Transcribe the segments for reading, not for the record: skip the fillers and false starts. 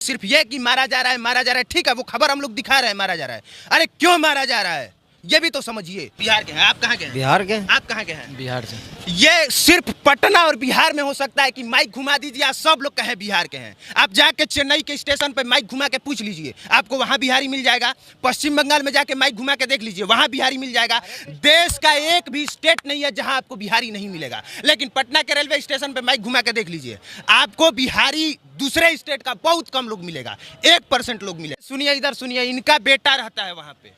सिर्फ ये कि मारा जा रहा है, ठीक है, वो खबर हम लोग दिखा रहे हैं, मारा जा रहा है। अरे क्यों मारा जा रहा है ये भी तो समझिए। बिहार के हैं आप? कहाँ के हैं? बिहार के। आप कहाँ के हैं? बिहार से। ये सिर्फ पटना और बिहार में हो सकता है कि माइक घुमा दीजिए, आप सब लोग कहें बिहार के हैं। आप जाके चेन्नई के स्टेशन पे माइक घुमा के पूछ लीजिए, आपको वहां बिहारी मिल जाएगा। पश्चिम बंगाल में जाके माइक घुमा के देख लीजिए, वहां बिहारी मिल जाएगा। देश का एक भी स्टेट नहीं है जहां आपको बिहारी नहीं मिलेगा। लेकिन पटना के रेलवे स्टेशन पे माइक घुमा के देख लीजिए, आपको बिहारी दूसरे स्टेट का बहुत कम लोग मिलेगा, 1% लोग मिलेगा। सुनिए इधर सुनिए, इनका बेटा रहता है वहां पे,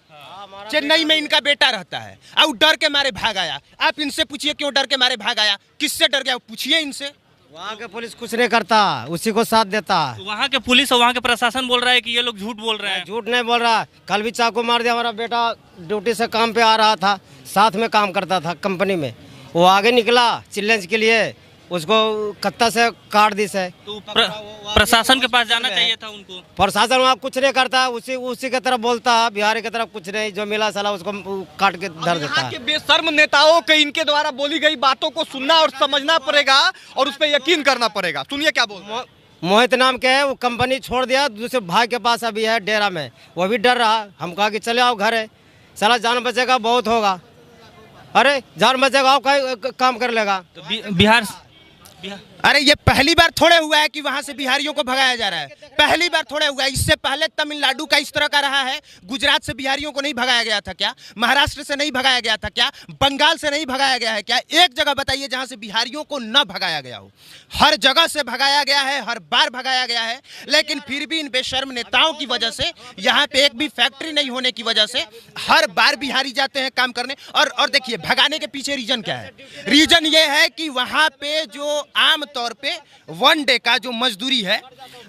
चेन्नई में इनका बेटा रहता है, और डर के मारे भाग आया। आप इनसे पूछिए क्यों डर के मारे भाग आया, किससे डर गया, पूछिए इनसे। वहाँ के पुलिस कुछ नहीं करता, उसी को साथ देता। वहाँ के पुलिस और वहाँ के प्रशासन बोल रहा है कि ये लोग झूठ बोल रहे हैं। झूठ नहीं बोल रहा, कल भी चाकू मार दिया। हमारा बेटा ड्यूटी से काम पे आ रहा था, साथ में काम करता था कंपनी में, वो आगे निकला चिल्लेंज के लिए, उसको कत्ता से काट दी से। तो प्रशासन के पास जाना चाहिए था उनको। प्रशासन वहाँ कुछ नहीं करता, उसी की तरफ बोलता है, बिहारी की तरफ कुछ नहीं, जो मिला साला उसको काट के धर देता है। बेशर्म नेताओं के इनके द्वारा बोली गई बातों को सुनना और समझना पड़ेगा और उस पर यकीन करना पड़ेगा। सुनिए क्या बोल। मोहित नाम के है, वो कंपनी छोड़ दिया, दूसरे भाई के पास अभी है डेरा में, वो भी डर रहा। हम कहा कि चले आओ घर है, साला जान बचेगा बहुत होगा। अरे जान बचेगा आओ काम कर लेगा। तो बिहार अरे ये पहली बार थोड़े हुआ है कि वहां से बिहारियों को भगाया जा रहा है, पहली बार थोड़े हुआ है। इससे पहले तमिलनाडु का इस तरह का रहा है। गुजरात से बिहारियों को नहीं भगाया गया था क्या? महाराष्ट्र से नहीं भगाया गया था क्या? बंगाल से नहीं भगाया गया है क्या? एक जगह बताइए जहां से बिहारियों को न भगाया गया हो। हर जगह से भगाया गया है, हर बार भगाया गया है। लेकिन फिर भी इन बेशर्म नेताओं की वजह से, यहाँ पे एक भी फैक्ट्री नहीं होने की वजह से हर बार बिहारी जाते हैं काम करने। और देखिए भगाने के पीछे रीजन क्या है? रीजन ये है कि वहां पे जो आम तौर पे 1 डे का जो मजदूरी है,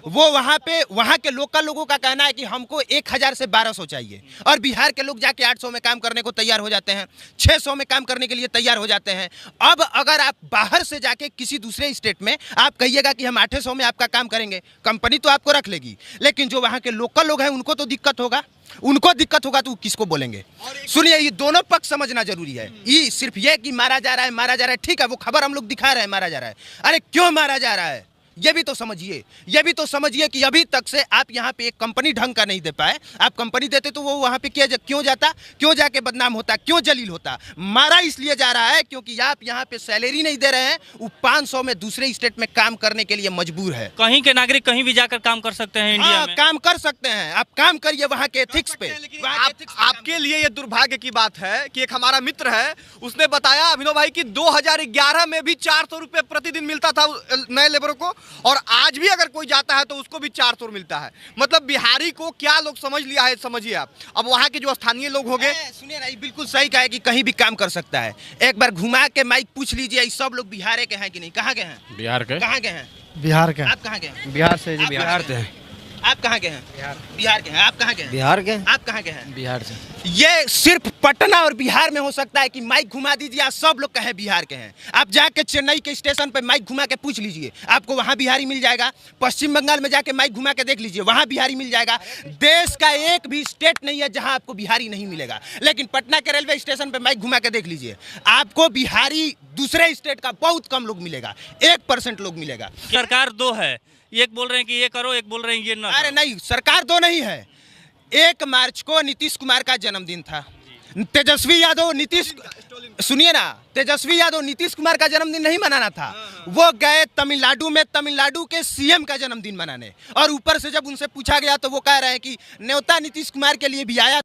वो वहां पे वहां के लोकल लोगों का कहना है कि हमको 1000 से 1200 चाहिए, और बिहार के लोग जाके 800 में काम करने को तैयार हो जाते हैं, 600 में काम करने के लिए तैयार हो जाते हैं। अब अगर आप बाहर से जाके किसी दूसरे स्टेट में आप कहिएगा कि हम 800 में आपका काम करेंगे, कंपनी तो आपको रख लेगी, लेकिन जो वहां के लोकल लोग हैं उनको तो दिक्कत होगा। उनको दिक्कत होगा तो किसको बोलेंगे? सुनिए, ये दोनों पक्ष समझना जरूरी है। ये सिर्फ ये कि मारा जा रहा है, ठीक है, वो खबर हम लोग दिखा रहे हैं, मारा जा रहा है। अरे क्यों मारा जा रहा है ये भी तो समझिए। ये भी तो समझिए कि अभी तक से आप यहाँ पे एक कंपनी ढंग का नहीं दे पाए। आप कंपनी देते तो वो वहाँ पे क्यों जाता, क्यों जाके बदनाम होता, क्यों जलील होता? मारा इसलिए जा रहा है क्योंकि आप यहाँ पे सैलरी नहीं दे रहे हैं, वो 500 में दूसरे स्टेट में काम करने के लिए मजबूर है। कहीं के नागरिक कहीं भी जाकर काम कर सकते हैं इंडिया में। काम कर सकते हैं, आप काम करिए वहाँ के एथिक्स पे। आपके लिए ये दुर्भाग्य की बात है कि एक हमारा मित्र है, उसने बताया अभिनव भाई कि 2011 में भी 400 रुपये प्रतिदिन मिलता था नए लेबरों को, और आज भी अगर कोई जाता है तो उसको भी 400 मिलता है। मतलब बिहारी को क्या लोग समझ लिया है, समझिए आप। अब वहाँ के जो स्थानीय लोग हो गए, सुनिए ना, बिल्कुल सही कहा है कि कहीं भी काम कर सकता है। एक बार घुमा के माइक पूछ लीजिए, सब लोग बिहार के हैं कि नहीं? कहाँ के हैं? बिहार के। कहाँ के हैं? बिहार के। आप कहाँ के हैं? बिहार से जी। बिहार से। आप कहाँ के हैं? बिहार के हैं। आप कहाँ के हैं? बिहार के। आप कहाँ के हैं? बिहार से। ये सिर्फ पटना और बिहार में हो सकता है कि माइक घुमा दीजिए, आप सब लोग कहें बिहार के हैं। आप जाके चेन्नई के स्टेशन पे माइक घुमा के पूछ लीजिए, आपको वहां बिहारी मिल जाएगा। पश्चिम बंगाल में जाके माइक घुमा के देख लीजिए, वहां बिहारी मिल जाएगा। देश का एक भी स्टेट नहीं है जहां आपको बिहारी नहीं मिलेगा। लेकिन पटना के रेलवे स्टेशन पे माइक घुमा के देख लीजिए, आपको बिहारी दूसरे स्टेट का बहुत कम लोग मिलेगा, 1% लोग मिलेगा। सरकार दो है, एक बोल रहे हैं कि ये करो, एक बोल रहे हैं ये ना। अरे नहीं, सरकार दो नहीं है। 1 मार्च को नीतीश कुमार का जन्मदिन था। तेजस्वी यादव सुनिए ना, तेजस्वी यादव नीतीश कुमार का जन्मदिन नहीं मनाना था, वो गए तमिलनाडु में तमिलनाडु के सीएम का जन्मदिन मनाने, और ऊपर से जब उनसे पूछा गया तो वो कह रहे हैं कि न्योता नीतीश कुमार के लिए भी आया।